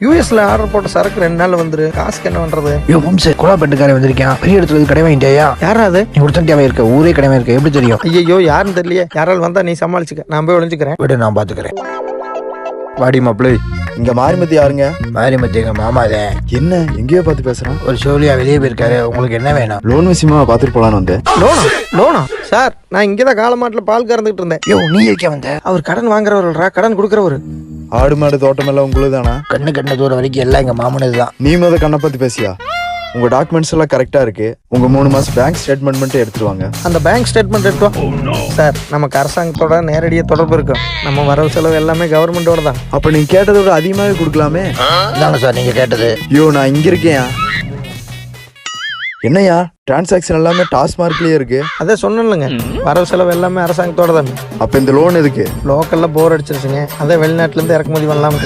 யூஎஸ்ல ஆர்டர் போட்ட சரக்கு 2 நாள் வந்துரு. காசுக்கு என்ன பண்றது? யோ வம்சே, கோலாப்பேட்டுக்காரன் வந்திருக்கான். பெரிய இடத்துல கடை வாங்கிட்டியா? யாரா அது? நீ உடச்சண்டியாவே இருக்க, ஊரே கடமை இருக்க, எப்படி தெரியும்? ஐயோ, யாருன்னு தெரியலையே. யாரால் வந்தா நீ சமாளிச்சுக்க, நான் போய் ஒளிஞ்சுக்கிறேன். விட, நான் பாத்துக்கிறேன். வாடி மாப்பிள்ளை. இங்க மாரிமத்தி யாருங்க? மாரிமத்தி எங்க மாமாதே. என்ன எங்கேயோ பார்த்து பேசுறான்? ஒரு சோழியா வெளியே போயிருக்காரு. உங்களுக்கு என்ன வேணும்? லோன் விஷயமா பார்த்துட்டு போலான்னு வந்தேன். லோனா சார்? நான் இங்கதான் காலமாட்டுல பால் கறந்துட்டு இருந்தேன். யோ, நீ இருக்க வந்த? அவர் கடன் வாங்குறவர்களா, கடன் கொடுக்கறவரு. ஆடு மாடு தோட்டம் எல்லாம் உங்களுக்கு தானா? கண்ணு தூரம் வரைக்கும் எல்லாம் எங்க மாமனது தான். நீ கண்ணை பத்தி பேசியா? உங்க டாக்குமெண்ட்ஸ் எல்லாம் கரெக்டா இருக்கு. உங்க 3 மாசம் பேங்க் ஸ்டேட்மெண்ட் மட்டும் எடுத்துருவாங்க. அந்த பேங்க் ஸ்டேட்மெண்ட் எடுத்தோம் சார். நமக்கு அரசாங்கத்தோட நேரடியாக தொடர்பு இருக்கும். நம்ம வரவு செலவு எல்லாமே கவர்மெண்டோட தான். அப்ப நீங்க கேட்டதோட அதிகமாவே கொடுக்கலாமே. இதாங்க சார் நீங்க கேட்டது. ஐயோ, நான் இங்க இருக்கேன். என்னையா டிரான்சாக்சன் எல்லாமே டாஸ்மார்க்லயே இருக்கு? அதே சொன்னேன்லங்க, வரவு செலவு எல்லாமே அரசாங்கத்தோட தான். அப்ப இந்த லோன் எதுக்கு? லோக்கல்ல போர் அடிச்சிருச்சுங்க, அதே வெளிநாட்டுல இருந்து இறக்குமதி பண்ணலாம்.